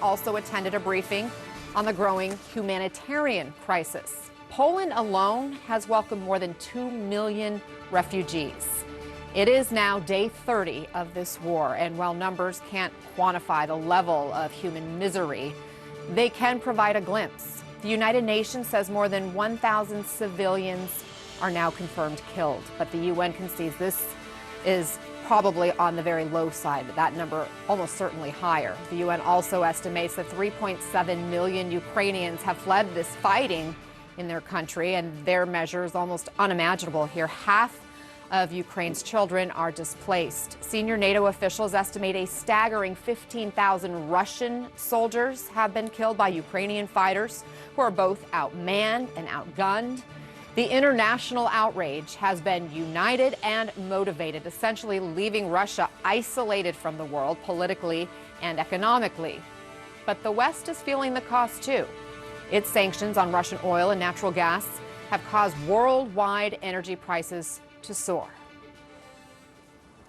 also attended a briefing on the growing humanitarian crisis. Poland alone has welcomed more than 2 million refugees. It is now day 30 of this war, and while numbers can't quantify the level of human misery, they can provide a glimpse. The United Nations says more than 1,000 civilians are now confirmed killed, but the UN concedes this is probably on the very low side, that number almost certainly higher. The UN also estimates that 3.7 million Ukrainians have fled this fighting in their country, and their measure is almost unimaginable here. Half of Ukraine's children are displaced. Senior NATO officials estimate a staggering 15,000 Russian soldiers have been killed by Ukrainian fighters who are both outmanned and outgunned. The international outrage has been united and motivated, essentially leaving Russia isolated from the world politically and economically. But the West is feeling the cost too. Its sanctions on Russian oil and natural gas have caused worldwide energy prices to soar.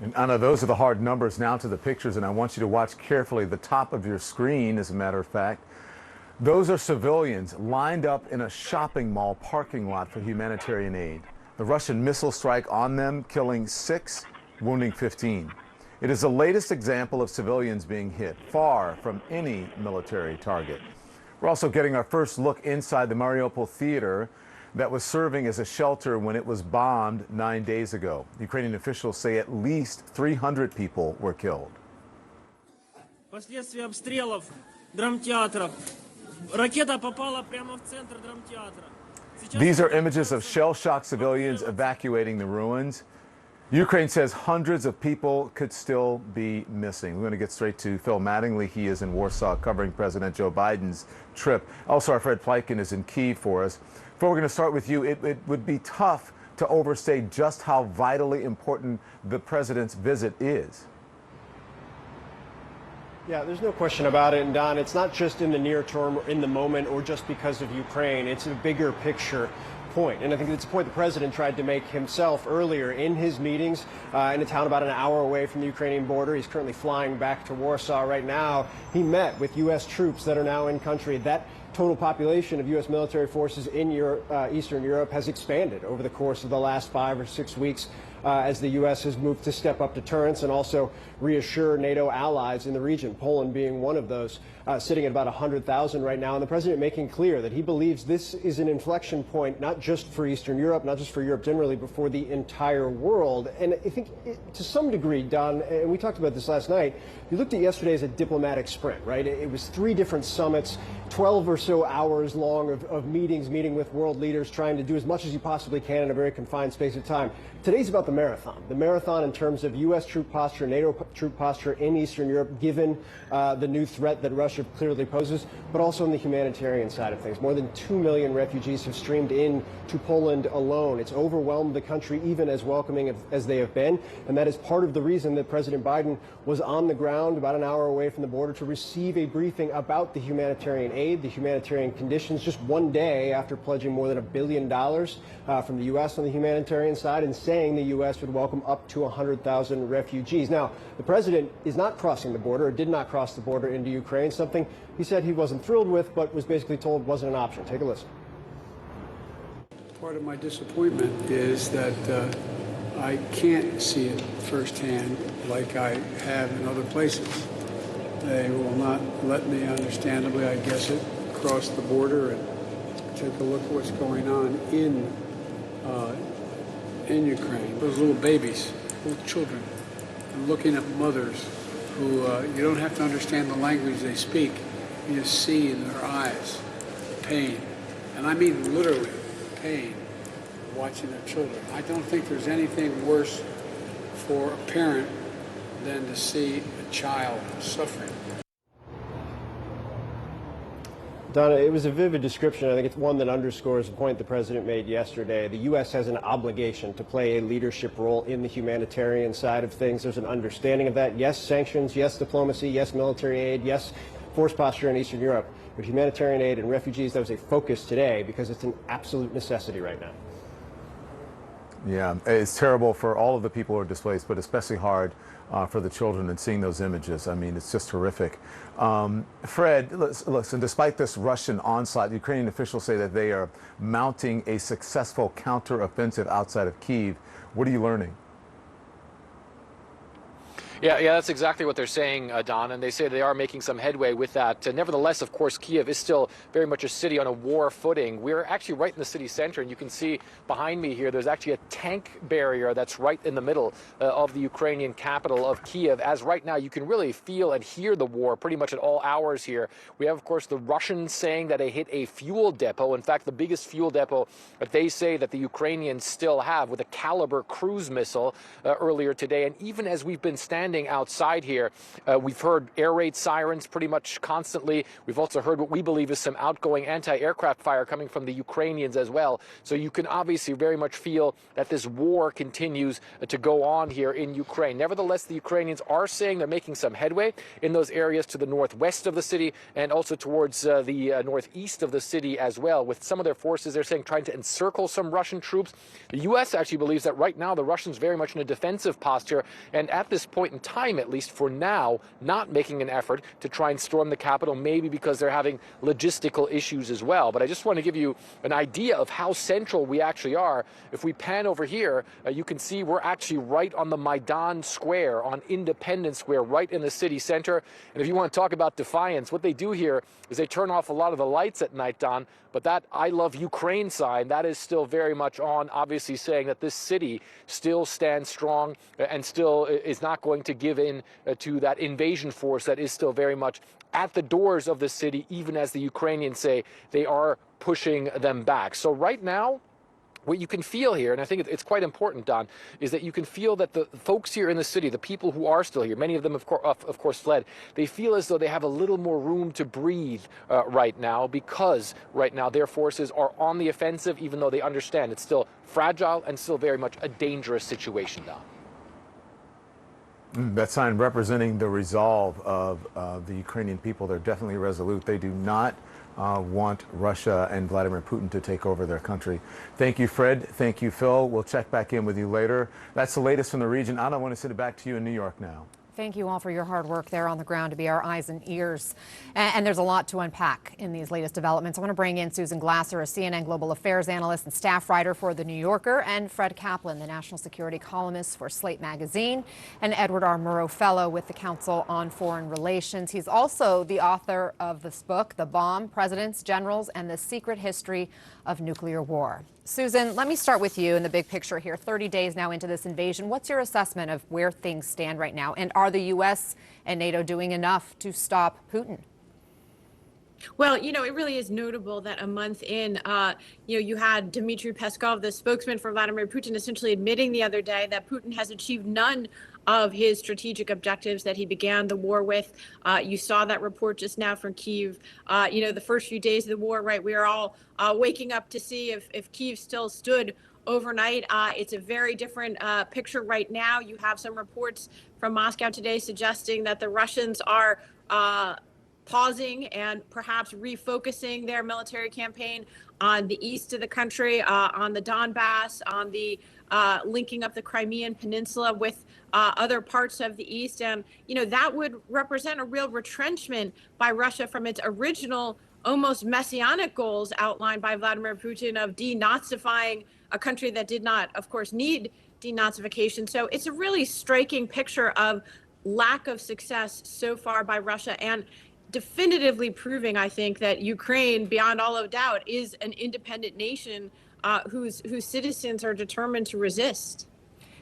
And Anna, those are the hard numbers. Now to the pictures, and I want you to watch carefully the top of your screen, as a matter of fact. Those are civilians lined up in a shopping mall parking lot for humanitarian aid. The Russian missile strike on them, killing 6, wounding 15. It is the latest example of civilians being hit, far from any military target. We're also getting our first look inside the Mariupol theater that was serving as a shelter when it was bombed 9 days ago. Ukrainian officials say at least 300 people were killed. Последствия обстрелов драмтеатра. Ракета попала прямо в центр драмтеатра. These are images of shell-shocked civilians evacuating the ruins. Ukraine says hundreds of people could still be missing. We're going to get straight to Phil Mattingly. He is in Warsaw covering President Joe Biden's trip. Also, our Fred Pleitgen is in Kyiv for us. Phil, we're going to start with you. It would be tough to overstate just how vitally important the president's visit is. Yeah, there's no question about it. And Don, it's not just in the near term or in the moment or just because of Ukraine. It's a bigger picture point. And I think it's a point the president tried to make himself earlier in his meetings in a town about an hour away from the Ukrainian border. He's currently flying back to Warsaw right now. He met with U.S. troops that are now in country. That total population of U.S. military forces in Eastern Europe has expanded over the course of the last 5 or 6 weeks as the U.S. has moved to step up deterrence and also reassure NATO allies in the region, Poland being one of those, sitting at about 100,000 right now. And the president making clear that he believes this is an inflection point, not just for Eastern Europe, not just for Europe generally, but for the entire world. And I think to some degree, Don, and we talked about this last night, you looked at yesterday as a diplomatic sprint, right? It was 3 different summits, 12 or so hours long of meetings, meeting with world leaders, trying to do as much as you possibly can in a very confined space of time. Today's about the marathon in terms of U.S. troop posture, NATO troop posture in Eastern Europe, given the new threat that Russia clearly poses, but also on the humanitarian side of things. More than 2 million refugees have streamed in to Poland alone. It's overwhelmed the country, even as welcoming as they have been, and that is part of the reason that President Biden was on the ground about an hour away from the border to receive a briefing about the humanitarian aid, the humanitarian conditions, just one day after pledging more than $1 billion from the U.S. on the humanitarian side and saying the U.S. would welcome up to 100,000 refugees. Now, the president is not crossing the border, or did not cross the border into Ukraine, something he said he wasn't thrilled with, but was basically told wasn't an option. Take a listen. Part of my disappointment is that I can't see it firsthand like I have in other places. They will not let me, understandably, I guess it, cross the border and take a look at what's going on in Ukraine. Those little babies, little children, and looking at mothers who you don't have to understand the language they speak. You just see in their eyes pain, and I mean literally pain, watching their children. I don't think there's anything worse for a parent than to see a child suffering. Donna, it was a vivid description. I think it's one that underscores the point the president made yesterday. The U.S. has an obligation to play a leadership role in the humanitarian side of things. There's an understanding of that. Yes, sanctions. Yes, diplomacy. Yes, military aid. Yes, force posture in Eastern Europe. But humanitarian aid and refugees, that was a focus today because it's an absolute necessity right now. Yeah, it's terrible for all of the people who are displaced, but especially hard for the children, and seeing those images. I mean, it's just horrific. Fred, listen, despite this Russian onslaught, Ukrainian officials say that they are mounting a successful counteroffensive outside of Kyiv. What are you learning? Yeah, that's exactly what they're saying, Don, and they say they are making some headway with that. Nevertheless, of course, Kyiv is still very much a city on a war footing. We're actually right in the city center, and you can see behind me here, there's actually a tank barrier that's right in the middle of the Ukrainian capital of Kyiv. As right now, you can really feel and hear the war pretty much at all hours here. We have, of course, the Russians saying that they hit a fuel depot. In fact, the biggest fuel depot that they say that the Ukrainians still have, with a Caliber cruise missile earlier today. And even as we've been standing outside here, we've heard air raid sirens pretty much constantly. We've also heard what we believe is some outgoing anti-aircraft fire coming from the Ukrainians as well. So you can obviously very much feel that this war continues to go on here in Ukraine. Nevertheless, the Ukrainians are saying they're making some headway in those areas to the northwest of the city and also towards the northeast of the city as well. With some of their forces, they're saying, trying to encircle some Russian troops. The U.S. actually believes that right now the Russians very much in a defensive posture, and at this point in time, at least for now, not making an effort to try and storm the capital, maybe because they're having logistical issues as well. But I just want to give you an idea of how central we actually are. If we pan over here, you can see we're actually right on the Maidan Square, on Independence Square, right in the city center. And if you want to talk about defiance, what they do here is they turn off a lot of the lights at night, Don, but that I Love Ukraine sign, that is still very much on, obviously saying that this city still stands strong and still is not going to give in to that invasion force that is still very much at the doors of the city, even as the Ukrainians say they are pushing them back. So right now, what you can feel here, and I think it's quite important, Don, is that you can feel that the folks here in the city, the people who are still here, many of them, of course, fled, they feel as though they have a little more room to breathe right now, because right now their forces are on the offensive, even though they understand it's still fragile and still very much a dangerous situation, Don. That sign representing the resolve of the Ukrainian people. They're definitely resolute. They do not want Russia and Vladimir Putin to take over their country. Thank you, Fred. Thank you, Phil. We'll check back in with you later. That's the latest from the region. Anna, I want to send it back to you in New York now. Thank you all for your hard work there on the ground to be our eyes and ears. And there's a lot to unpack in these latest developments. I want to bring in Susan Glasser, a CNN global affairs analyst and staff writer for The New Yorker, and Fred Kaplan, the national security columnist for Slate magazine, and Edward R. Murrow Fellow with the Council on Foreign Relations. He's also the author of this book, The Bomb, Presidents, Generals, and the Secret History of Nuclear War. Susan, let me start with you in the big picture here. 30 days now into this invasion. What's your assessment of where things stand right now? And are the U.S. and NATO doing enough to stop Putin? Well, it really is notable that a month in, you had Dmitry Peskov, the spokesman for Vladimir Putin, essentially admitting the other day that Putin has achieved none of his strategic objectives that he began the war with. You saw that report just now from Kyiv. The first few days of the war, right, we are all waking up to see if Kyiv still stood overnight. It's a very different picture right now. You have some reports from Moscow today suggesting that the Russians are pausing and perhaps refocusing their military campaign on the east of the country, on the Donbass, on the linking up the Crimean Peninsula with other parts of the east. And, that would represent a real retrenchment by Russia from its original almost messianic goals outlined by Vladimir Putin of denazifying a country that did not, of course, need denazification. So it's a really striking picture of lack of success so far by Russia, and definitively proving, I think, that Ukraine, beyond all of doubt, is an independent nation whose citizens are determined to resist.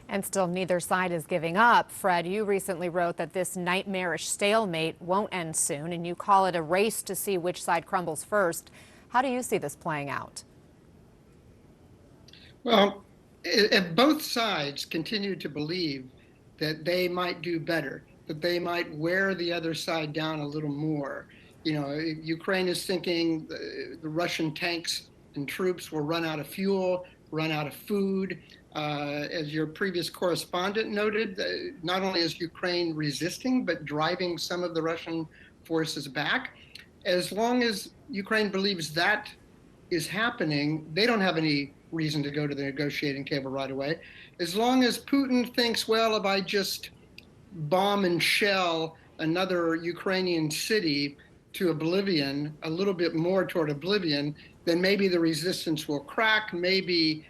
And still neither side is giving up. Fred, you recently wrote that this nightmarish stalemate won't end soon, and you call it a race to see which side crumbles first. How do you see this playing out? Well, if both sides continue to believe that they might do better, that they might wear the other side down a little more. Ukraine is thinking the Russian tanks and troops will run out of fuel, run out of food. As your previous correspondent noted, not only is Ukraine resisting, but driving some of the Russian forces back. As long as Ukraine believes that is happening, they don't have any reason to go to the negotiating table right away. As long as Putin thinks, well, if I just bomb and shell another Ukrainian city to oblivion, a little bit more toward oblivion, then maybe the resistance will crack. Maybe,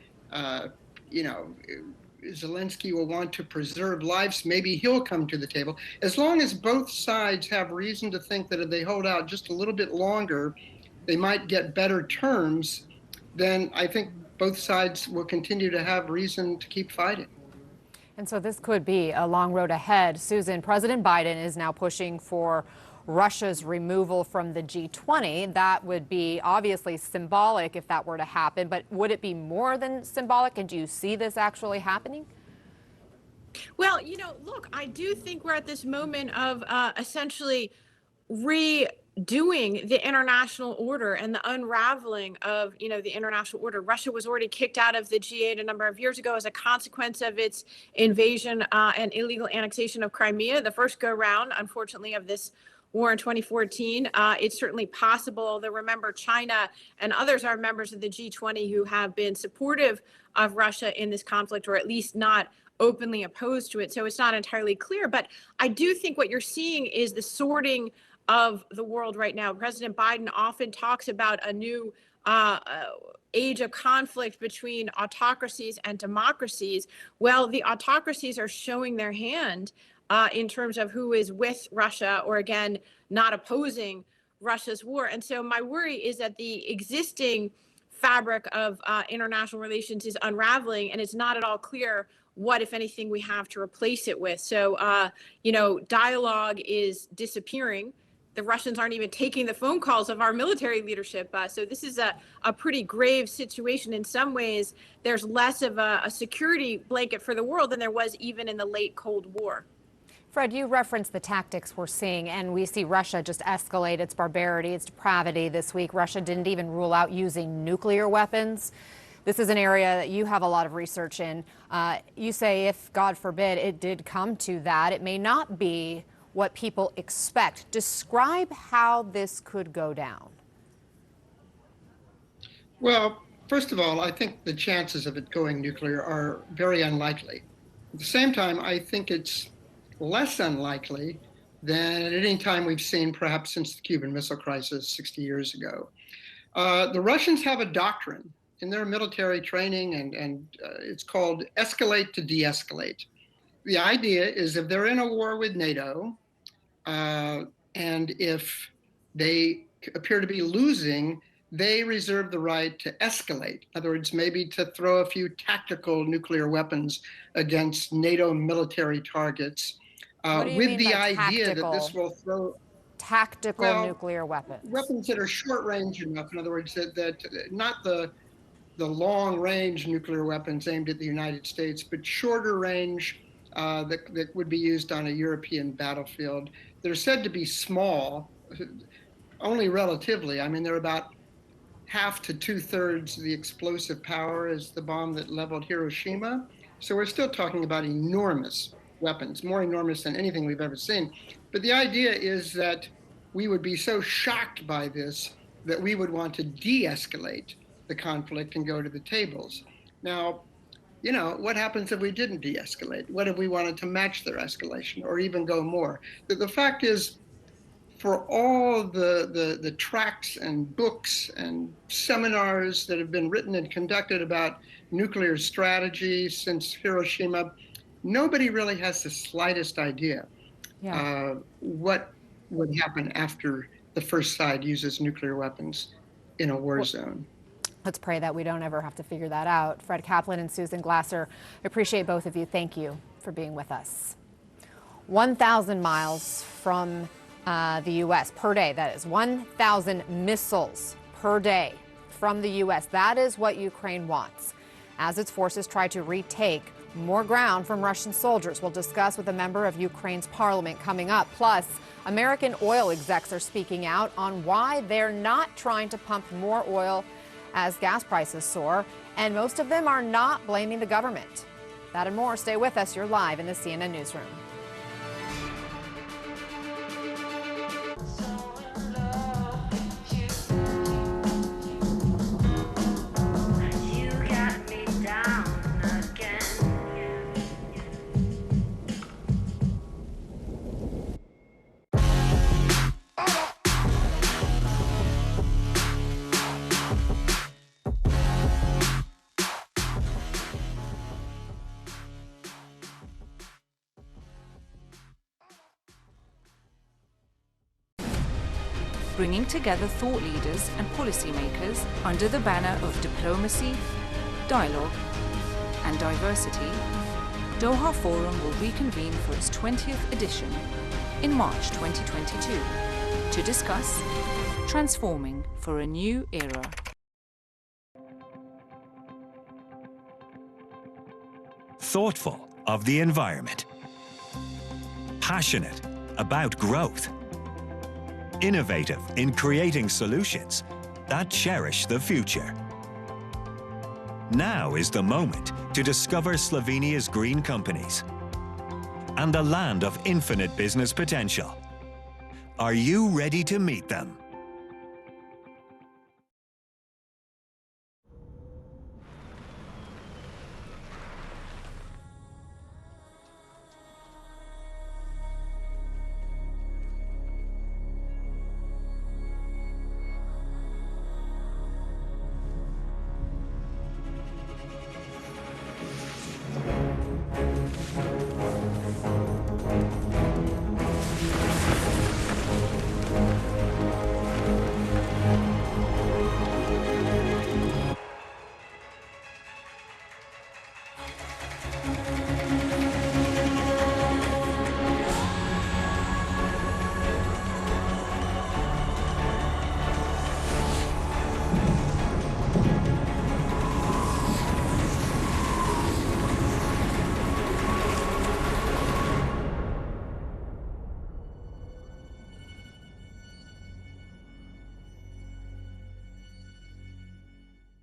Zelensky will want to preserve lives. Maybe he'll come to the table. As long as both sides have reason to think that if they hold out just a little bit longer, they might get better terms, then I think both sides will continue to have reason to keep fighting. And so this could be a long road ahead. Susan, President Biden is now pushing for Russia's removal from the G20. That would be obviously symbolic if that were to happen, but would it be more than symbolic? And do you see this actually happening? Well, look, I do think we're at this moment of essentially redoing the international order and the unraveling of, the international order. Russia was already kicked out of the G8 a number of years ago as a consequence of its invasion and illegal annexation of Crimea, the first go round, unfortunately, of this war in 2014. It's certainly possible, although remember, China and others are members of the G20 who have been supportive of Russia in this conflict, or at least not openly opposed to it. So it's not entirely clear. But I do think what you're seeing is the sorting of the world right now. President Biden often talks about a new age of conflict between autocracies and democracies. Well, the autocracies are showing their hand in terms of who is with Russia or, again, not opposing Russia's war. And so my worry is that the existing fabric of international relations is unraveling, and it's not at all clear what, if anything, we have to replace it with. So, dialogue is disappearing. The Russians aren't even taking the phone calls of our military leadership. So this is a pretty grave situation. In some ways, there's less of a security blanket for the world than there was even in the late Cold War. Fred, you referenced the tactics we're seeing, and we see Russia just escalate its barbarity, its depravity this week. Russia didn't even rule out using nuclear weapons. This is an area that you have a lot of research in. You say if, God forbid, it did come to that, it may not be what people expect. Describe how this could go down. Well, first of all, I think the chances of it going nuclear are very unlikely. At the same time, I think it's less unlikely than at any time we've seen perhaps since the Cuban Missile Crisis 60 years ago. The Russians have a doctrine in their military training, and it's called escalate to de-escalate. The idea is if they're in a war with NATO, and if they appear to be losing, they reserve the right to escalate. In other words, maybe to throw a few tactical nuclear weapons against NATO military targets, with the idea that this will throw tactical nuclear weapons. Weapons that are short range enough. In other words, that not the long range nuclear weapons aimed at the United States, but shorter range that would be used on a European battlefield. They're said to be small, only relatively. I mean, they're about half to 2/3 the explosive power as the bomb that leveled Hiroshima. So we're still talking about enormous weapons, more enormous than anything we've ever seen. But the idea is that we would be so shocked by this that we would want to de-escalate the conflict and go to the tables. Now, what happens if we didn't de-escalate? What if we wanted to match their escalation or even go more? The fact is, for all the tracts and books and seminars that have been written and conducted about nuclear strategy since Hiroshima, nobody really has the slightest idea what would happen after the first side uses nuclear weapons in a war zone. Let's pray that we don't ever have to figure that out. Fred Kaplan and Susan Glasser, I appreciate both of you. Thank you for being with us. 1,000 miles from the U.S. per day, that is 1,000 missiles per day from the U.S. That is what Ukraine wants as its forces try to retake more ground from Russian soldiers. We'll discuss with a member of Ukraine's parliament coming up. Plus, American oil execs are speaking out on why they're not trying to pump more oil as gas prices soar, and most of them are not blaming the government. That and more. Stay with us. You're live in the CNN Newsroom. You got bringing together thought leaders and policymakers under the banner of diplomacy, dialogue, and diversity. Doha Forum will reconvene for its 20th edition in March 2022 to discuss transforming for a new era. Thoughtful of the environment, passionate about growth, innovative in creating solutions that cherish the future. Now is the moment to discover Slovenia's green companies and the land of infinite business potential. Are you ready to meet them?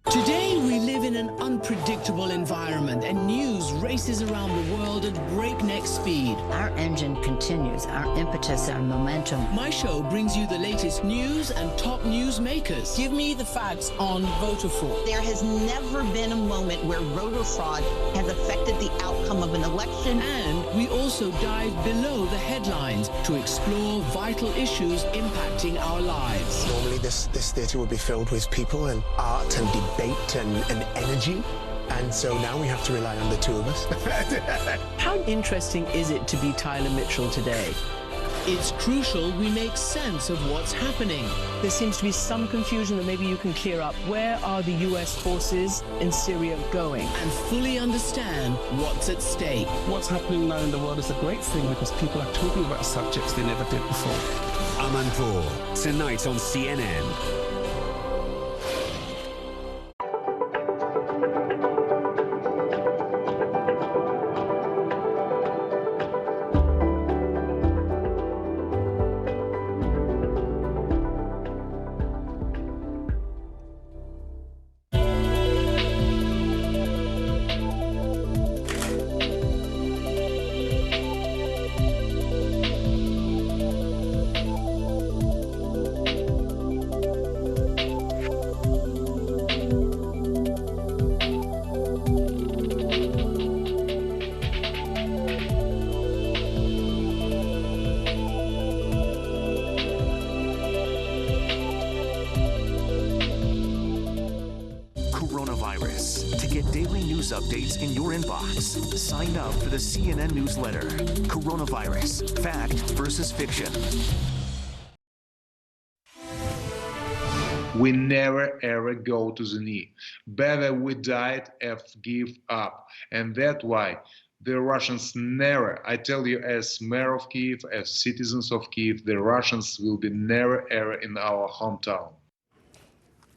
Today we live in an unpredictable environment and news races around the world at breakneck speed. Our engine continues, our impetus, our momentum. My show brings you the latest news and top news makers. Give me the facts on voter fraud. There has never been a moment where voter fraud has affected the outcome of an election. And we also dive below the headlines to explore vital issues impacting our lives. Normally this theatre would be filled with people and art and debate and energy. And so now we have to rely on the two of us. How interesting is it to be Tyler Mitchell today? It's crucial we make sense of what's happening. There seems to be some confusion that maybe you can clear up. Where are the US forces in Syria going? And fully understand what's at stake. What's happening now in the world is a great thing because people are talking about subjects they never did before. Amanpour, tonight on CNN. Updates in your inbox. Sign up for the CNN newsletter. Coronavirus, fact versus fiction. We never ever go to the knee. Better we died if give up. And that's why the Russians never, I tell you as mayor of Kyiv, as citizens of Kyiv, the Russians will be never ever in our hometown.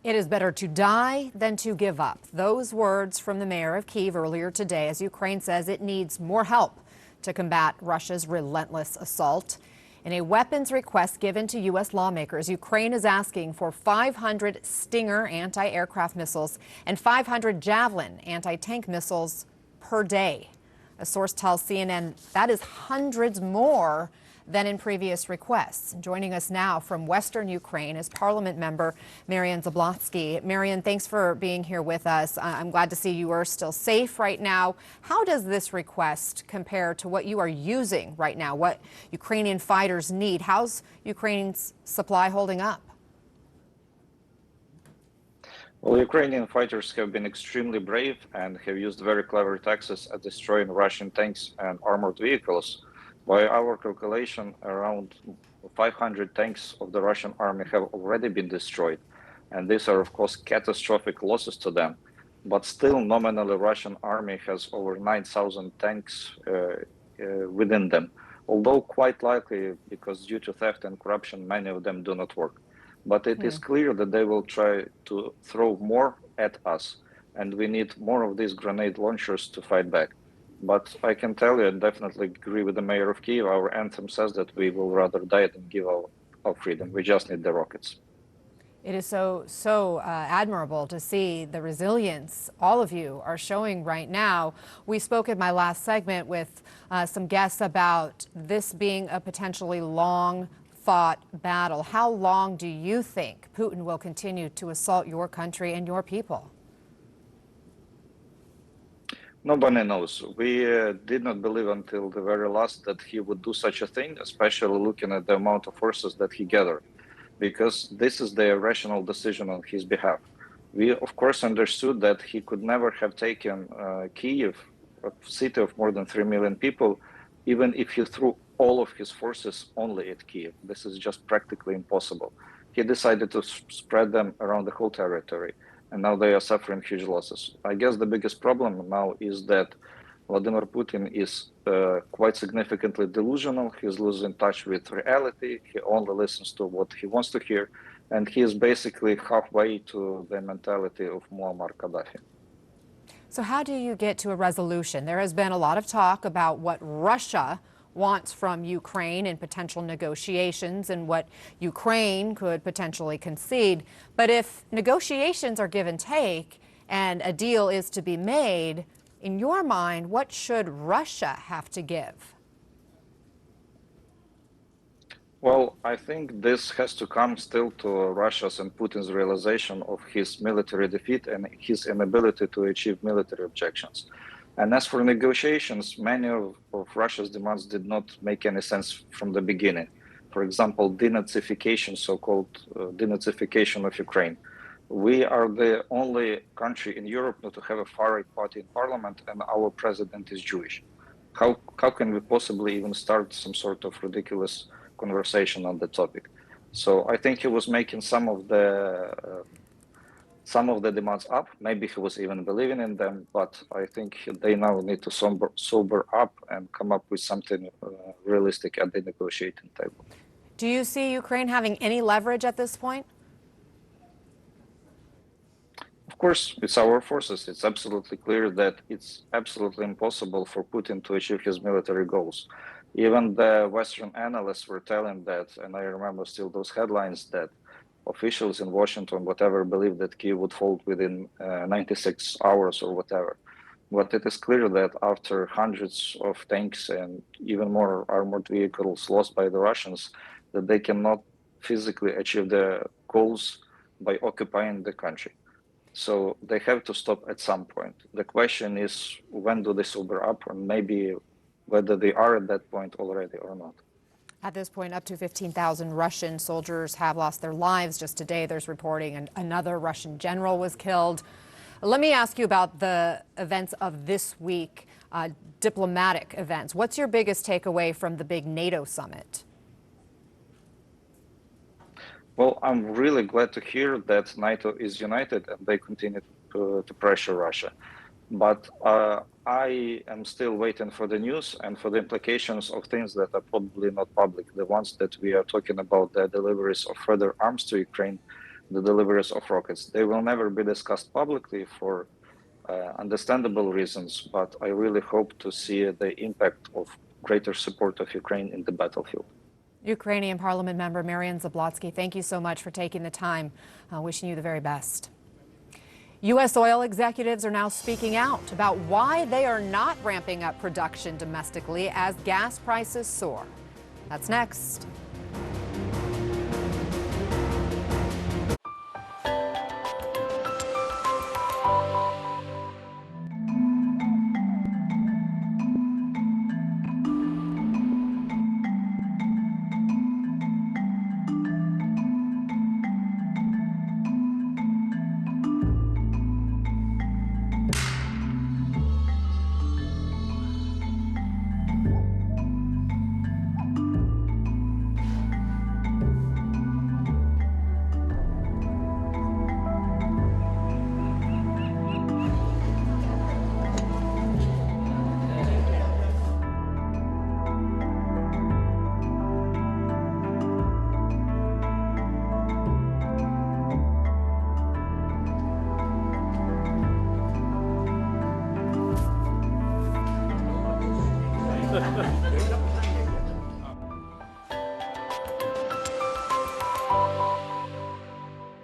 It is better to die than to give up. Those words from the mayor of Kyiv earlier today as Ukraine says it needs more help to combat Russia's relentless assault. In a weapons request given to U.S. lawmakers, Ukraine is asking for 500 Stinger anti-aircraft missiles and 500 Javelin anti-tank missiles per day. A source tells CNN that is hundreds more than in previous requests. Joining us now from Western Ukraine is Parliament member Marian Zablotsky. Marian, thanks for being here with us. I'm glad to see you are still safe right now. How does this request compare to what you are using right now, what Ukrainian fighters need? How's Ukraine's supply holding up? Well, Ukrainian fighters have been extremely brave and have used very clever tactics at destroying Russian tanks and armored vehicles. By our calculation, around 500 tanks of the Russian army have already been destroyed. And these are, of course, catastrophic losses to them. But still, nominally, Russian army has over 9,000 tanks within them. Although quite likely, because due to theft and corruption, many of them do not work. But it is clear that they will try to throw more at us. And we need more of these grenade launchers to fight back. But I can tell you, I definitely agree with the mayor of Kyiv. Our anthem says that we will rather die than give our freedom. We just need the rockets. It is so admirable to see the resilience all of you are showing right now. We spoke in my last segment with some guests about this being a potentially long-fought battle. How long do you think Putin will continue to assault your country and your people? Nobody knows. We did not believe until the very last that he would do such a thing, especially looking at the amount of forces that he gathered, because this is the rational decision on his behalf. We, of course, understood that he could never have taken Kyiv, a city of more than 3 million people, even if he threw all of his forces only at Kyiv. This is just practically impossible. He decided to spread them around the whole territory, and now they are suffering huge losses. I guess the biggest problem now is that Vladimir Putin is quite significantly delusional. He's losing touch with reality. He only listens to what he wants to hear. And he is basically halfway to the mentality of Muammar Gaddafi. So how do you get to a resolution? There has been a lot of talk about what Russia wants from Ukraine in potential negotiations and what Ukraine could potentially concede. But if negotiations are give and take and a deal is to be made, in your mind, what should Russia have to give? Well, I think this has to come still to Russia's and Putin's realization of his military defeat and his inability to achieve military objectives. And as for negotiations, many of Russia's demands did not make any sense from the beginning. For example, denazification, so-called denazification of Ukraine. We are the only country in Europe not to have a far-right party in parliament, and our president is Jewish. How can we possibly even start some sort of ridiculous conversation on the topic? So I think he was making some of the demands up. Maybe he was even believing in them, but I think they now need to sober up and come up with something realistic at the negotiating table. Do you see Ukraine having any leverage at this point? Of course, it's our forces. It's absolutely clear that it's absolutely impossible for Putin to achieve his military goals. Even the Western analysts were telling that, and I remember still those headlines, that officials in Washington, whatever, believed that Kyiv would fall within 96 hours or whatever. But it is clear that after hundreds of tanks and even more armored vehicles lost by the Russians, that they cannot physically achieve the goals by occupying the country. So they have to stop at some point. The question is, when do they sober up, and maybe whether they are at that point already or not. At this point, up to 15,000 Russian soldiers have lost their lives. Just today, there's reporting another Russian general was killed. Let me ask you about the events of this week, diplomatic events. What's your biggest takeaway from the big NATO summit? Well, I'm really glad to hear that NATO is united and they continue to pressure Russia. But I am still waiting for the news and for the implications of things that are probably not public. The ones that we are talking about, the deliveries of further arms to Ukraine, the deliveries of rockets. They will never be discussed publicly for understandable reasons, but I really hope to see the impact of greater support of Ukraine in the battlefield. Ukrainian Parliament member Marian Zablotsky, thank you so much for taking the time. Wishing you the very best. U.S. oil executives are now speaking out about why they are not ramping up production domestically as gas prices soar. That's next.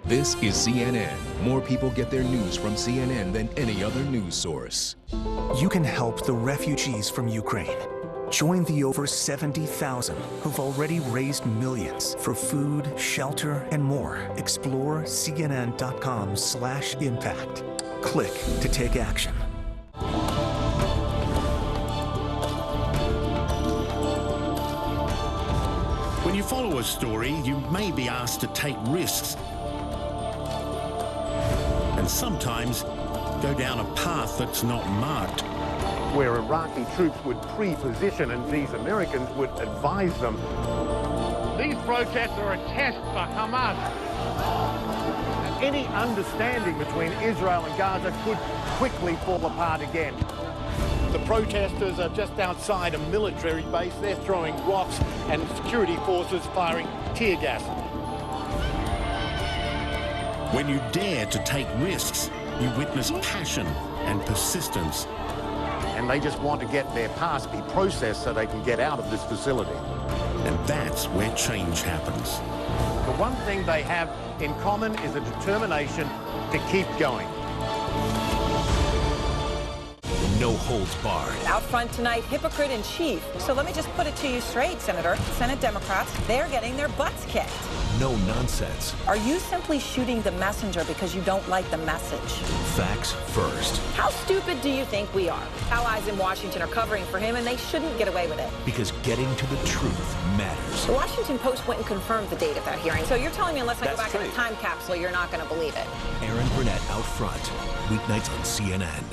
This is CNN. More people get their news from CNN than any other news source. You can help the refugees from Ukraine. Join the over 70,000 who've already raised millions for food, shelter, and more. Explore cnn.com/impact. Click to take action. When you follow a story, you may be asked to take risks. And sometimes go down a path that's not marked. Where Iraqi troops would pre-position and these Americans would advise them. These protests are a test for Hamas. And any understanding between Israel and Gaza could quickly fall apart again. The protesters are just outside a military base. They're throwing rocks and security forces firing tear gas. When you dare to take risks, you witness passion and persistence. And they just want to get their past be processed so they can get out of this facility. And that's where change happens. The one thing they have in common is a determination to keep going. No holds barred. Out front tonight, hypocrite in chief. So let me just put it to you straight, Senator. Senate Democrats, they're getting their butts kicked. No nonsense. Are you simply shooting the messenger because you don't like the message? Facts first. How stupid do you think we are? Allies in Washington are covering for him, and they shouldn't get away with it. Because getting to the truth matters. The Washington Post went and confirmed the date of that hearing. So you're telling me unless I go back in right. the time capsule, you're not going to believe it. Aaron Burnett out front. Weeknights on CNN.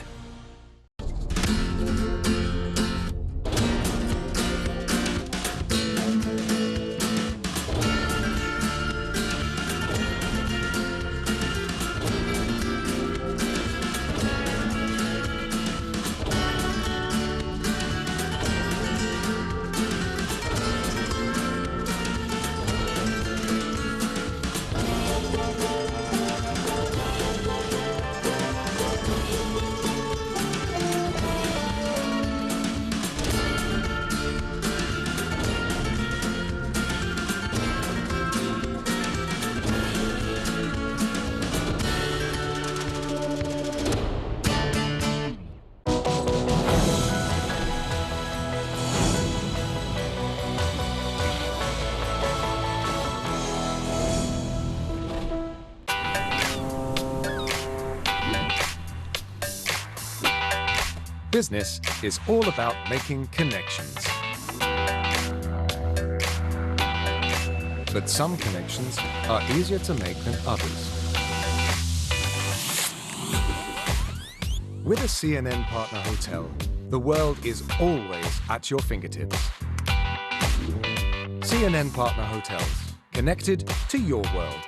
Business is all about making connections. But some connections are easier to make than others. With a CNN partner hotel, the world is always at your fingertips. CNN partner hotels, connected to your world.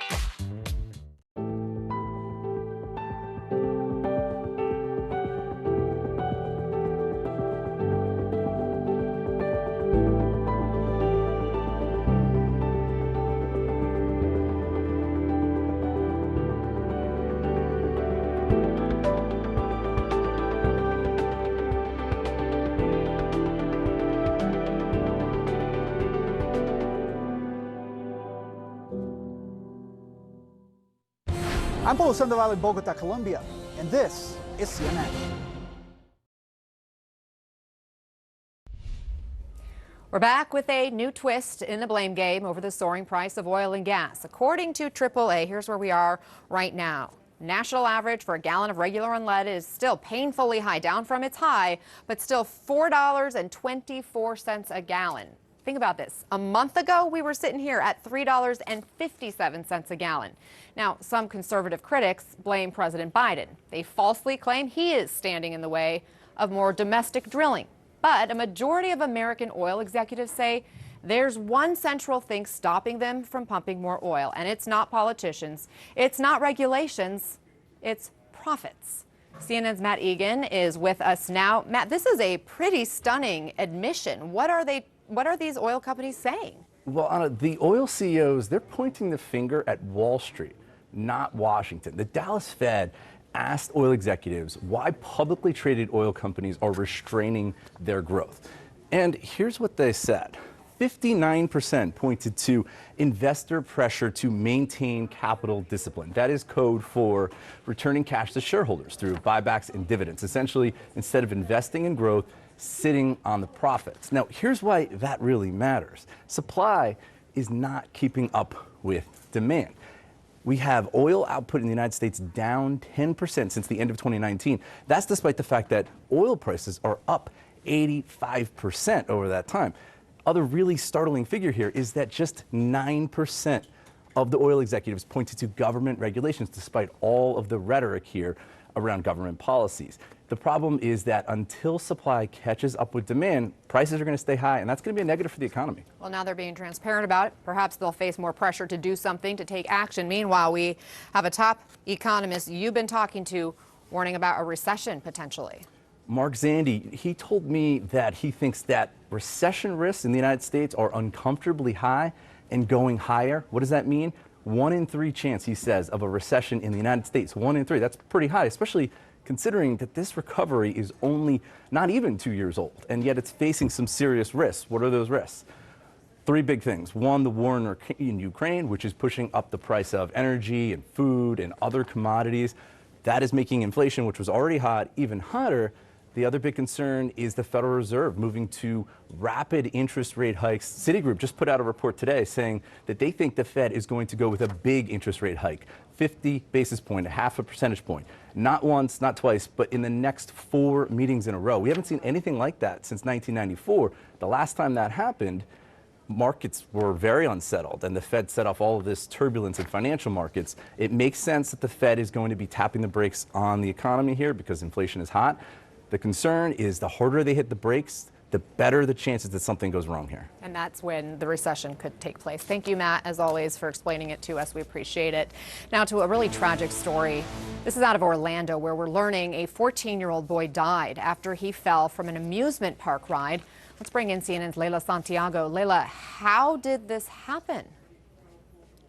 I'm Polo Sandoval in Bogota, Colombia, and this is CNN. We're back with a new twist in the blame game over the soaring price of oil and gas. According to AAA, here's where we are right now. National average for a gallon of regular unleaded is still painfully high, down from its high, but still $4.24 a gallon. Think about this. A month ago, we were sitting here at $3.57 a gallon. Now, some conservative critics blame President Biden. They falsely claim he is standing in the way of more domestic drilling. But a majority of American oil executives say there's one central thing stopping them from pumping more oil, and it's not politicians, it's not regulations, it's profits. CNN's Matt Egan is with us now. Matt, this is a pretty stunning admission. What are these oil companies saying? Well, Anna, the oil CEOs, they're pointing the finger at Wall Street, not Washington. The Dallas Fed asked oil executives why publicly traded oil companies are restraining their growth. And here's what they said. 59% pointed to investor pressure to maintain capital discipline. That is code for returning cash to shareholders through buybacks and dividends. Essentially, instead of investing in growth, sitting on the profits. Now, here's why that really matters. Supply is not keeping up with demand. We have oil output in the United States down 10% since the end of 2019. That's despite the fact that oil prices are up 85% over that time. Other really startling figure here is that just 9% of the oil executives pointed to government regulations, despite all of the rhetoric here around government policies. The problem is that until supply catches up with demand, prices are going to stay high, and that's going to be a negative for the economy. Well, now they're being transparent about it. Perhaps they'll face more pressure to do something, to take action. Meanwhile, we have a top economist you've been talking to warning about a recession potentially. Mark Zandi, he told me that he thinks that recession risks in the United States are uncomfortably high and going higher. What does that mean? 1 in 3 chance, he says, of a recession in the United States. 1 in 3. That's pretty high, especially considering that this recovery is only not even 2 years old, and yet it's facing some serious risks. What are those risks? 3 big things. 1, the war in Ukraine, which is pushing up the price of energy and food and other commodities. That is making inflation, which was already hot, even hotter. The other big concern is the Federal Reserve moving to rapid interest rate hikes. Citigroup just put out a report today saying that they think the Fed is going to go with a big interest rate hike, 50 basis points, 0.5 percentage point. Not once, not twice, but in the next 4 meetings in a row. We haven't seen anything like that since 1994. The last time that happened, markets were very unsettled, and the Fed set off all of this turbulence in financial markets. It makes sense that the Fed is going to be tapping the brakes on the economy here because inflation is hot. The concern is the harder they hit the brakes, the better the chances that something goes wrong here. And that's when the recession could take place. Thank you, Matt, as always, for explaining it to us. We appreciate it. Now to a really tragic story. This is out of Orlando, where we're learning a 14-year-old boy died after he fell from an amusement park ride. Let's bring in CNN's Leila Santiago. Leila, how did this happen?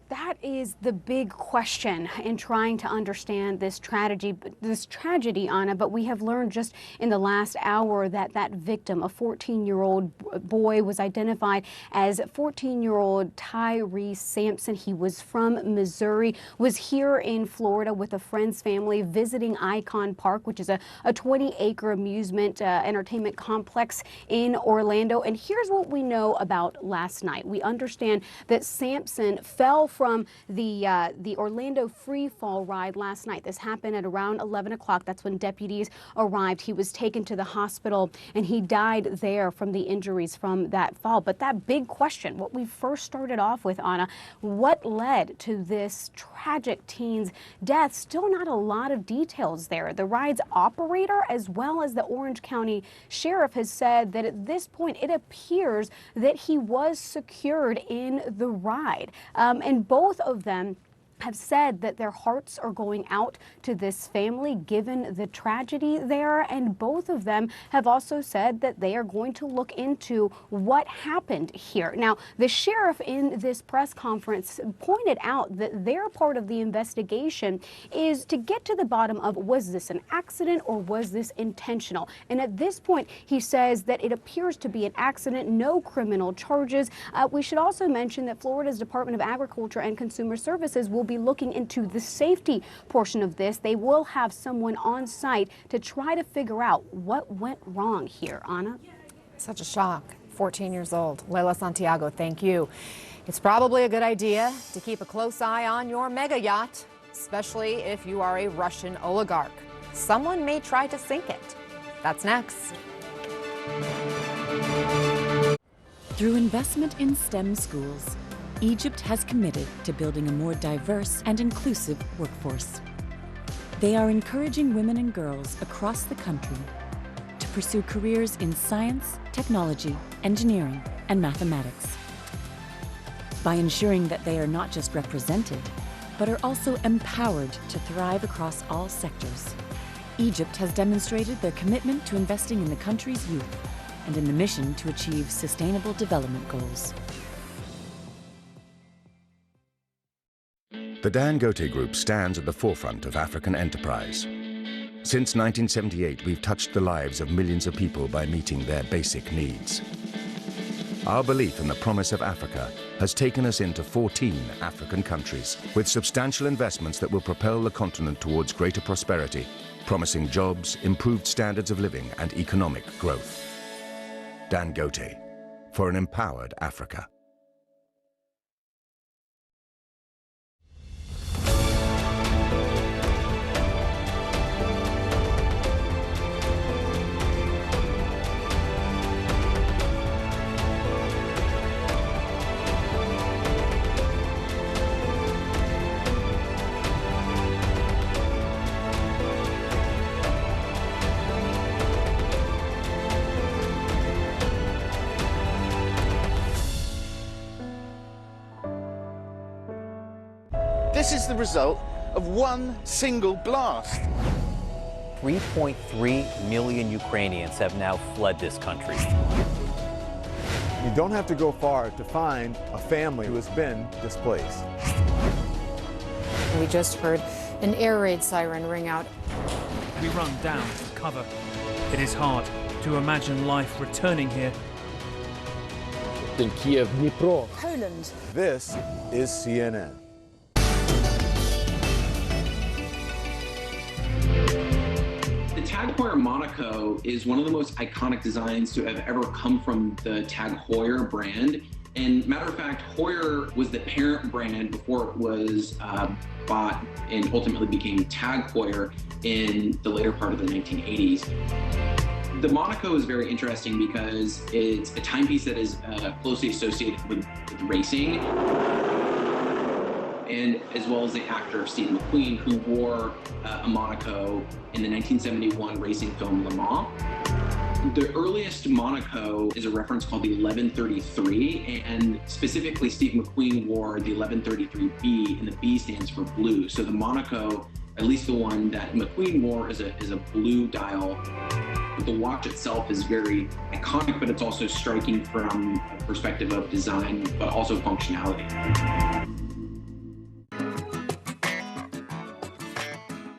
That is the big question in trying to understand this tragedy, Anna. But we have learned just in the last hour that that victim, a 14-year-old boy, was identified as 14-year-old Tyrese Sampson. He was from Missouri, was here in Florida with a friend's family visiting Icon Park, which is a 20-acre amusement entertainment complex in Orlando. And here's what we know about last night. We understand that Sampson fell from the Orlando free fall ride last night. This happened at around 11 o'clock. That's when deputies arrived. He was taken to the hospital and he died there from the injuries from that fall. But that big question, what we first started off with, Anna, what led to this tragic teen's death? Still not a lot of details there. The ride's operator, as well as the Orange County Sheriff, has said that at this point it appears that he was secured in the ride. And both of them have said that their hearts are going out to this family given the tragedy there, and both of them have also said that they are going to look into what happened here. Now, the sheriff in this press conference pointed out that their part of the investigation is to get to the bottom of, was this an accident or was this intentional? And at this point, he says that it appears to be an accident, no criminal charges. We should also mention that Florida's Department of Agriculture and Consumer Services will be looking into the safety portion of this. They will have someone on site to try to figure out what went wrong here. Anna? Such a shock. 14 years old. Leila Santiago, thank you. It's probably a good idea to keep a close eye on your mega yacht, especially if you are a Russian oligarch. Someone may try to sink it. That's next. Through investment in STEM schools, Egypt has committed to building a more diverse and inclusive workforce. They are encouraging women and girls across the country to pursue careers in science, technology, engineering, and mathematics. By ensuring that they are not just represented, but are also empowered to thrive across all sectors, Egypt has demonstrated their commitment to investing in the country's youth and in the mission to achieve sustainable development goals. The Dangote Group stands at the forefront of African enterprise. Since 1978, we've touched the lives of millions of people by meeting their basic needs. Our belief in the promise of Africa has taken us into 14 African countries, with substantial investments that will propel the continent towards greater prosperity, promising jobs, improved standards of living, and economic growth. Dangote, for an empowered Africa. This is the result of one single blast. 3.3 million Ukrainians have now fled this country. You don't have to go far to find a family who has been displaced. We just heard an air raid siren ring out. We run down for cover. It is hard to imagine life returning here. In Kiev, Dnipro, Poland. This is CNN. The Tag Heuer Monaco is one of the most iconic designs to have ever come from the Tag Heuer brand. And matter of fact, Heuer was the parent brand before it was bought and ultimately became Tag Heuer in the later part of the 1980s. The Monaco is very interesting because it's a timepiece that is closely associated with racing, and as well as the actor Steve McQueen, who wore a Monaco in the 1971 racing film Le Mans. The earliest Monaco is a reference called the 1133, and specifically Steve McQueen wore the 1133B, and the B stands for blue. So the Monaco, at least the one that McQueen wore, is a blue dial. The watch itself is very iconic, but it's also striking from a perspective of design, but also functionality.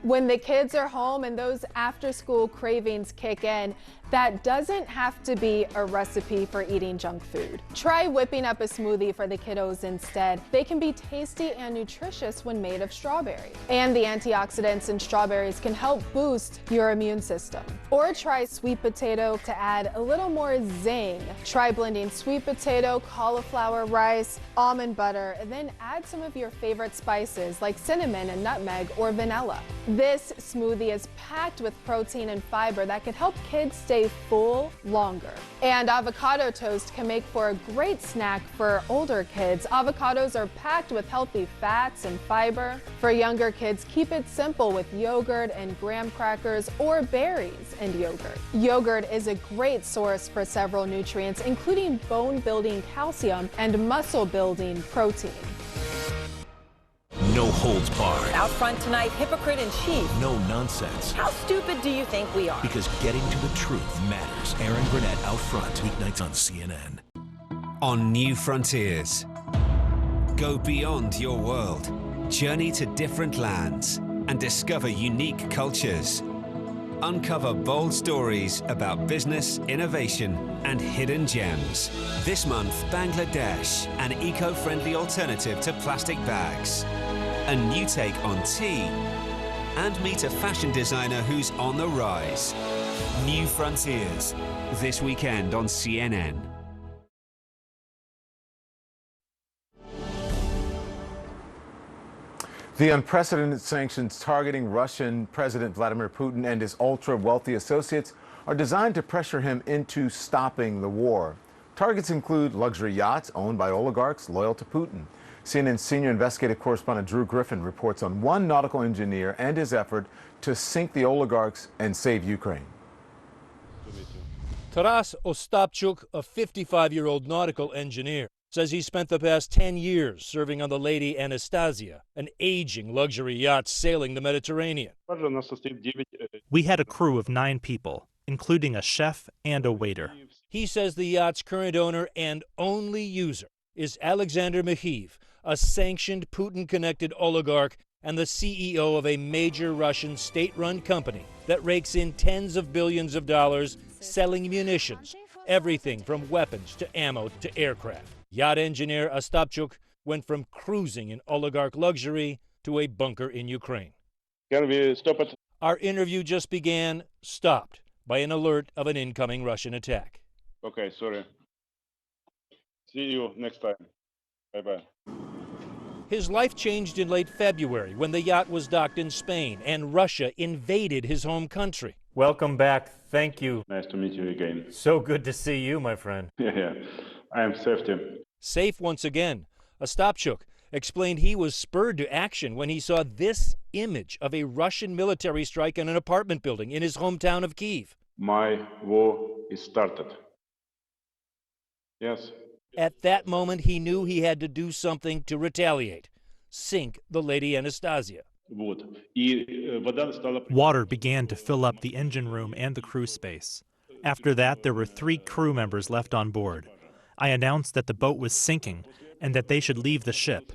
When the kids are home and those after-school cravings kick in, that doesn't have to be a recipe for eating junk food. Try whipping up a smoothie for the kiddos instead. They can be tasty and nutritious when made of strawberry. And the antioxidants in strawberries can help boost your immune system. Or try sweet potato to add a little more zing. Try blending sweet potato, cauliflower, rice, almond butter, and then add some of your favorite spices like cinnamon and nutmeg or vanilla. This smoothie is packed with protein and fiber that can help kids stay full longer. And avocado toast can make for a great snack for older kids. Avocados are packed with healthy fats and fiber. For younger kids, keep it simple with yogurt and graham crackers or berries and yogurt. Yogurt is a great source for several nutrients, including bone-building calcium and muscle-building protein. No holds barred. Out front tonight, hypocrite in chief. No nonsense. How stupid do you think we are? Because getting to the truth matters. Aaron Burnett out front, weeknights on CNN. On New Frontiers. Go beyond your world. Journey to different lands and discover unique cultures. Uncover bold stories about business, innovation, and hidden gems. This month, Bangladesh, an eco-friendly alternative to plastic bags. A new take on tea. And meet a fashion designer who's on the rise. New Frontiers, this weekend on CNN. The unprecedented sanctions targeting Russian President Vladimir Putin and his ultra-wealthy associates are designed to pressure him into stopping the war. Targets include luxury yachts owned by oligarchs loyal to Putin. CNN senior investigative correspondent Drew Griffin reports on one nautical engineer and his effort to sink the oligarchs and save Ukraine. Taras Ostapchuk, a 55-year-old nautical engineer, says he spent the past 10 years serving on the Lady Anastasia, an aging luxury yacht sailing the Mediterranean. We had a crew of 9 people, including a chef and a waiter. He says the yacht's current owner and only user is Alexander Mikheev, a sanctioned Putin-connected oligarch and the CEO of a major Russian state-run company that rakes in tens of billions of dollars selling munitions everything from weapons to ammo to aircraft. Yacht engineer Ostapchuk went from cruising in oligarch luxury to a bunker in Ukraine. Can we stop it? Our interview just began, stopped by an alert of an incoming Russian attack. Okay, sorry. See you next time. Bye-bye. His life changed in late February when the yacht was docked in Spain and Russia invaded his home country. Welcome back. Thank you. Nice to meet you again. So good to see you, my friend. Yeah, I am safety. Safe once again. Ostapchuk explained he was spurred to action when he saw this image of a Russian military strike on an apartment building in his hometown of Kyiv. My war is started. Yes. At that moment, he knew he had to do something to retaliate. Sink the Lady Anastasia. Water began to fill up the engine room and the crew space. After that, there were 3 crew members left on board. I announced that the boat was sinking and that they should leave the ship.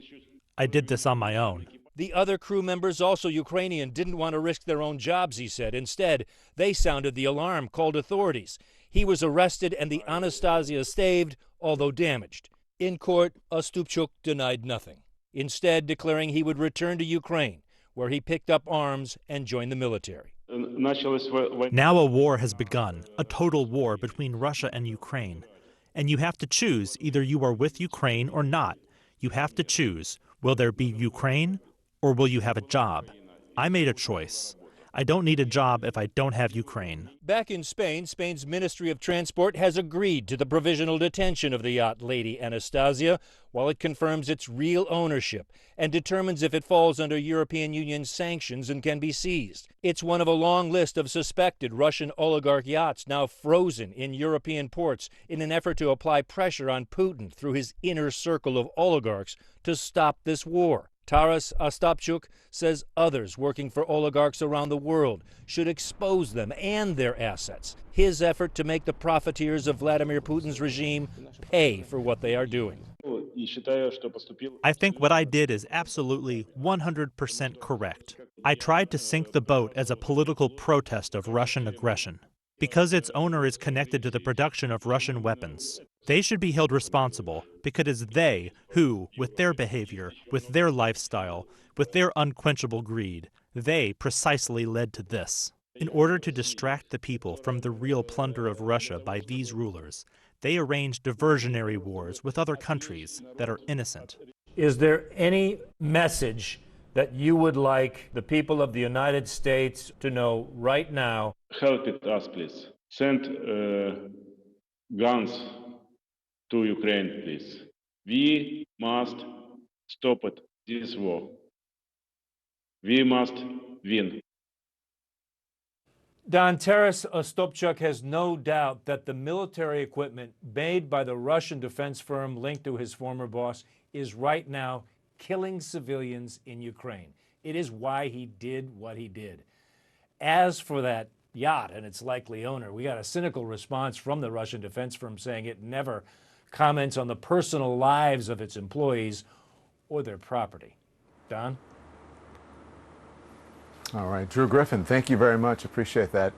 I did this on my own. The other crew members, also Ukrainian, didn't want to risk their own jobs, he said. Instead, they sounded the alarm, called authorities. He was arrested and the Anastasia staved, although damaged. In court, Ostapchuk denied nothing, instead declaring he would return to Ukraine, where he picked up arms and joined the military. Now a war has begun, a total war between Russia and Ukraine. And you have to choose, either you are with Ukraine or not. You have to choose, will there be Ukraine or will you have a job? I made a choice. I don't need a job if I don't have Ukraine. Back in Spain, Spain's Ministry of Transport has agreed to the provisional detention of the yacht Lady Anastasia, while it confirms its real ownership and determines if it falls under European Union sanctions and can be seized. It's one of a long list of suspected Russian oligarch yachts now frozen in European ports in an effort to apply pressure on Putin through his inner circle of oligarchs to stop this war. Taras Ostapchuk says others working for oligarchs around the world should expose them and their assets. His effort to make the profiteers of Vladimir Putin's regime pay for what they are doing. I think what I did is absolutely 100% correct. I tried to sink the boat as a political protest of Russian aggression. Because its owner is connected to the production of Russian weapons, they should be held responsible because it's they who, with their behavior, with their lifestyle, with their unquenchable greed, they precisely led to this. In order to distract the people from the real plunder of Russia by these rulers, they arranged diversionary wars with other countries that are innocent. Is there any message that you would like the people of the United States to know right now? Help us, please. Send guns to Ukraine, please. We must stop it, this war. We must win. Don, Taras Ostapchuk has no doubt that the military equipment made by the Russian defense firm linked to his former boss is right now killing civilians in Ukraine. It is why he did what he did. As for that yacht and its likely owner, we got a cynical response from the Russian defense firm saying it never comments on the personal lives of its employees or their property. Don? All right, Drew Griffin, thank you very much. Appreciate that.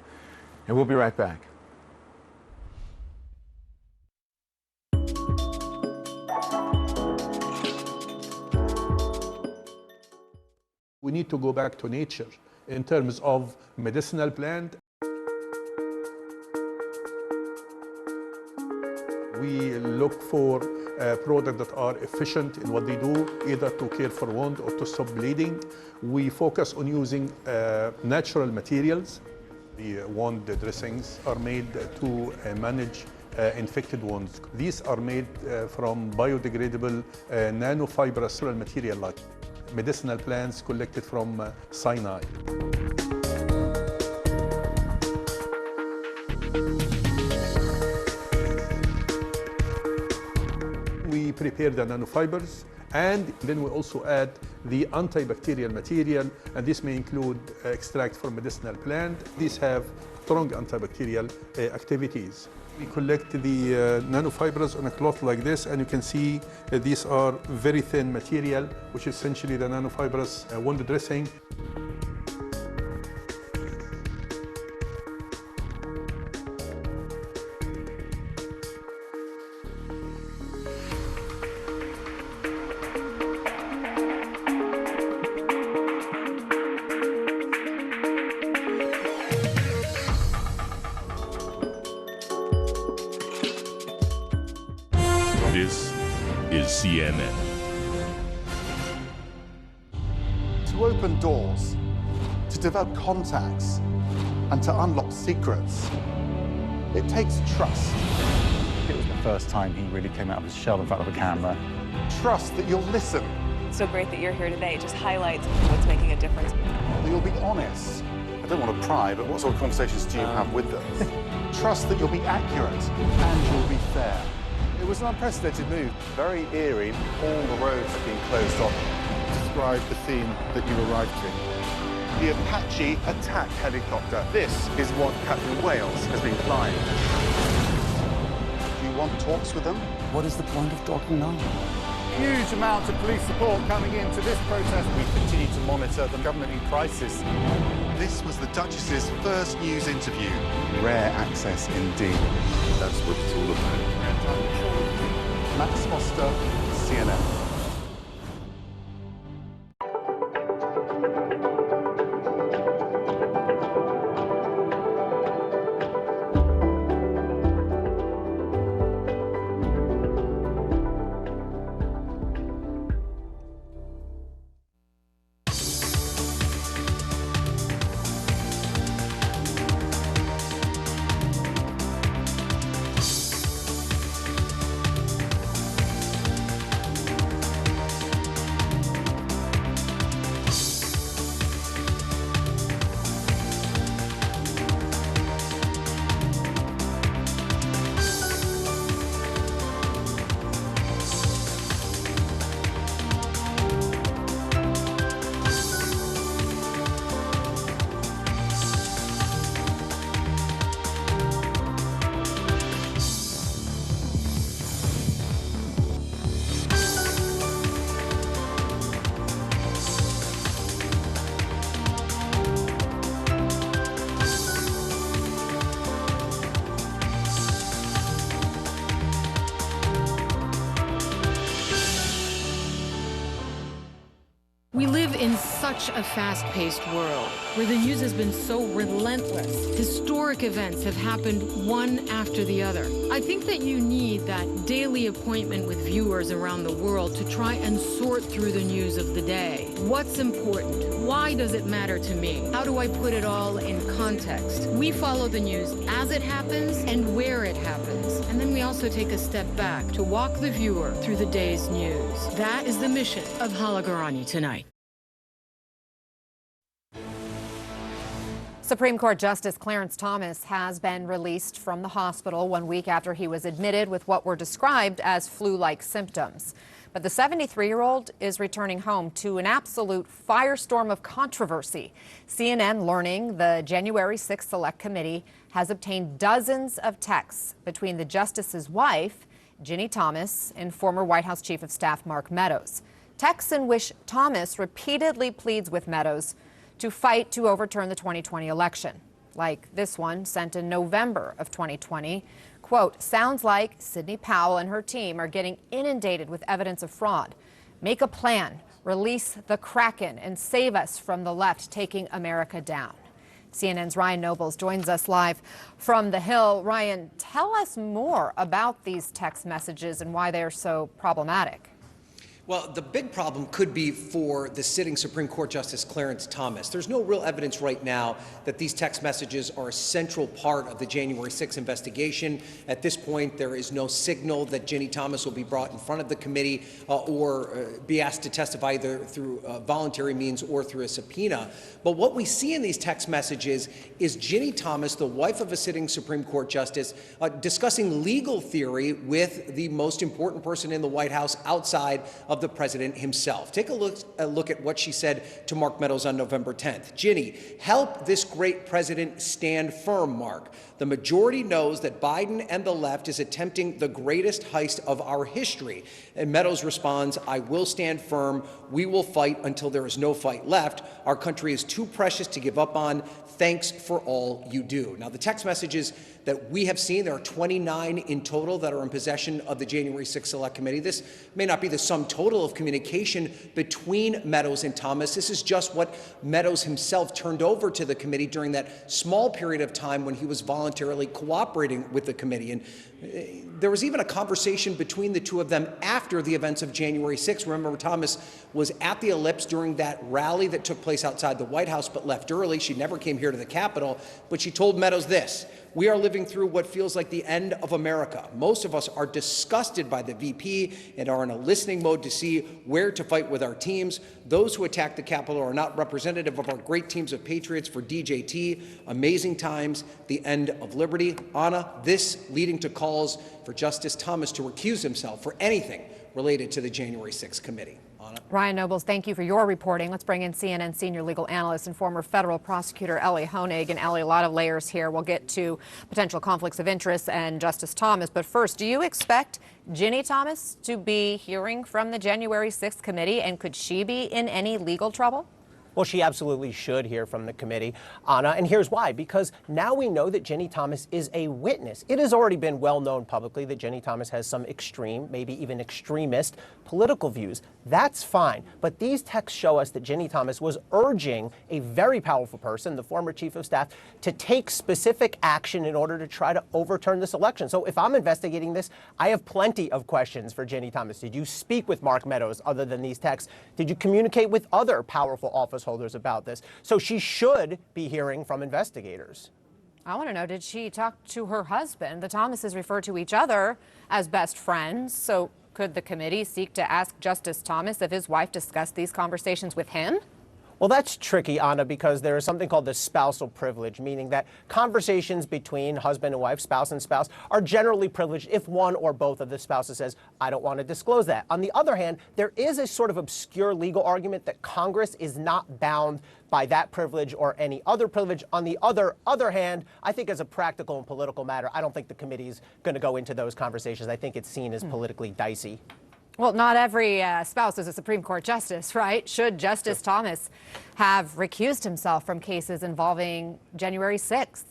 And we'll be right back. We need to go back to nature in terms of medicinal plant. We look for products that are efficient in what they do, either to care for wound or to stop bleeding. We focus on using natural materials. The wound dressings are made to manage infected wounds. These are made from biodegradable nanofibrous soil material like medicinal plants collected from Sinai. We prepare the nanofibers, and then we also add the antibacterial material, and this may include extract from medicinal plant. These have strong antibacterial activities. We collect the nanofibers on a cloth like this, and you can see these are very thin material, which is essentially the nanofibrous wound dressing. This is CNN. To open doors, to develop contacts, and to unlock secrets, it takes trust. It was the first time he really came out of his shell in front of a camera. Trust that you'll listen. So great that you're here today. It just highlights what's making a difference. That you'll be honest. I don't want to pry, but what sort of conversations do you have with them? Trust that you'll be accurate and you'll be fair. It was an unprecedented move. Very eerie. All the roads have been closed off. Describe the scene that you arrived to. The Apache attack helicopter. This is what Captain Wales has been flying. Do you want talks with them? What is the point of talking now? Huge amounts of police support coming into this protest. We continue to monitor the government in crisis. This was the Duchess's first news interview. Rare access indeed. That's what it's all about. Max Foster, CNN. We live in such a fast-paced world where the news has been so relentless. Historic events have happened one after the other. I think that you need that daily appointment with viewers around the world to try and sort through the news of the day. What's important? Why does it matter to me? How do I put it all in context? We follow the news as it happens and where it happens. And then we also take a step back to walk the viewer through the day's news. That is the mission of Hala Garani tonight. Supreme Court Justice Clarence Thomas has been released from the hospital 1 week after he was admitted with what were described as flu-like symptoms. But the 73-year-old is returning home to an absolute firestorm of controversy. CNN learning the January 6th Select Committee has obtained dozens of texts between the justice's wife, Ginny Thomas, and former White House Chief of Staff Mark Meadows. Texts in which Thomas repeatedly pleads with Meadows to fight to overturn the 2020 election. Like this one sent in November of 2020. Quote, sounds like Sidney Powell and her team are getting inundated with evidence of fraud. Make a plan, release the Kraken, and save us from the left taking America down. CNN's Ryan Nobles joins us live from the Hill. Ryan, tell us more about these text messages and why they are so problematic. Well, the big problem could be for the sitting Supreme Court Justice Clarence Thomas. There's no real evidence right now that these text messages are a central part of the January 6th investigation. At this point, there is no signal that Ginny Thomas will be brought in front of the committee or be asked to testify either through voluntary means or through a subpoena. But what we see in these text messages is Ginny Thomas, the wife of a sitting Supreme Court Justice, discussing legal theory with the most important person in the White House outside of the president himself. Take a look at what she said to Mark Meadows on November 10th. Ginny, help this great president stand firm, Mark. The majority knows that Biden and the left is attempting the greatest heist of our history. And Meadows responds, I will stand firm. We will fight until there is no fight left. Our country is too precious to give up on. Thanks for all you do. Now, the text messages that we have seen, there are 29 in total that are in possession of the January 6th Select Committee. This may not be the sum total modal of communication between Meadows and Thomas. This is just what Meadows himself turned over to the committee during that small period of time when he was voluntarily cooperating with the committee. And there was even a conversation between the two of them after the events of January 6th. Remember, Thomas was at the Ellipse during that rally that took place outside the White House, but left early. She never came here to the Capitol, but she told Meadows this: "We are living through what feels like the end of America. Most of us are disgusted by the VP and are in a listening mode to see where to fight with our teams. Those who attack the Capitol are not representative of our great teams of patriots for DJT. Amazing times, the end of liberty." Anna, this leading to calls for Justice Thomas to recuse himself for anything related to the January 6th committee. Anna? Ryan Nobles, thank you for your reporting. Let's bring in CNN senior legal analyst and former federal prosecutor Elie Honig. And Elie, a lot of layers here. We'll get to potential conflicts of interest and Justice Thomas. But first, do you expect Ginni Thomas to be hearing from the January 6th committee, and could she be in any legal trouble? Well, she absolutely should hear from the committee, Anna, and here's why. Because now we know that Ginni Thomas is a witness. It has already been well known publicly that Ginni Thomas has some extreme, maybe even extremist political views. That's fine. But these texts show us that Ginni Thomas was urging a very powerful person, the former chief of staff, to take specific action in order to try to overturn this election. So if I'm investigating this, I have plenty of questions for Ginni Thomas. Did you speak with Mark Meadows other than these texts? Did you communicate with other powerful office holders about this? So she should be hearing from investigators. I want to know, did she talk to her husband? The Thomases refer to each other as best friends. So could the committee seek to ask Justice Thomas if his wife discussed these conversations with him? Well, that's tricky, Anna, because there is something called the spousal privilege, meaning that conversations between husband and wife, spouse and spouse, are generally privileged if one or both of the spouses says, I don't want to disclose that. On the other hand, there is a sort of obscure legal argument that Congress is not bound by that privilege or any other privilege. On the other hand, I think as a practical and political matter, I don't think the committee is going to go into those conversations. I think it's seen as politically dicey. Well, not every spouse is a Supreme Court justice, right? Should Justice Thomas have recused himself from cases involving January 6th?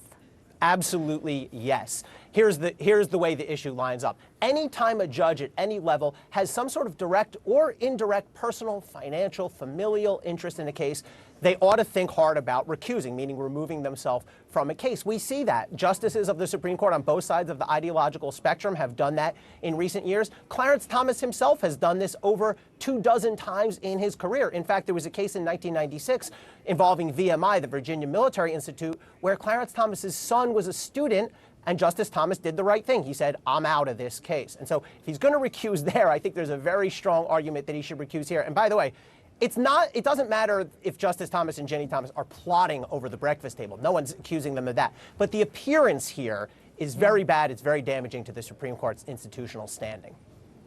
Absolutely, yes. Here's the way the issue lines up. Anytime a judge at any level has some sort of direct or indirect personal, financial, familial interest in a case, they ought to think hard about recusing, meaning removing themselves from a case. We see that. Justices of the Supreme Court on both sides of the ideological spectrum have done that in recent years. Clarence Thomas himself has done this over 24 times in his career. In fact, there was a case in 1996 involving VMI, the Virginia Military Institute, where Clarence Thomas's son was a student, and Justice Thomas did the right thing. He said, I'm out of this case. And so if he's going to recuse there, I think there's a very strong argument that he should recuse here. And by the way, it doesn't matter if Justice Thomas and Ginni Thomas are plotting over the breakfast table. No one's accusing them of that. But the appearance here is very bad. It's very damaging to the Supreme Court's institutional standing.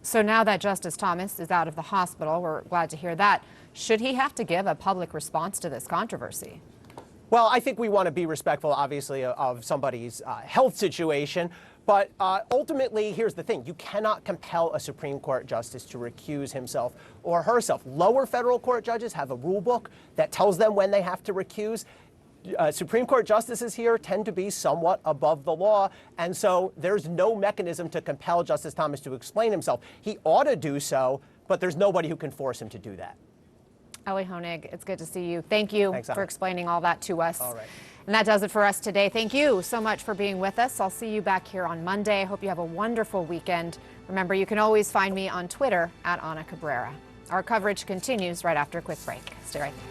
So now that Justice Thomas is out of the hospital, we're glad to hear that, should he have to give a public response to this controversy? Well, I think we want to be respectful, obviously, of somebody's health situation. But ultimately, here's the thing. You cannot compel a Supreme Court justice to recuse himself or herself. Lower federal court judges have a rule book that tells them when they have to recuse. Supreme Court justices here tend to be somewhat above the law, and so there's no mechanism to compel Justice Thomas to explain himself. He ought to do so, but there's nobody who can force him to do that. Elie Honig, it's good to see you. Thank you for explaining all that to us. All right. And that does it for us today. Thank you so much for being with us. I'll see you back here on Monday. I hope you have a wonderful weekend. Remember, you can always find me on Twitter @Ana Cabrera. Our coverage continues right after a quick break. Stay right there.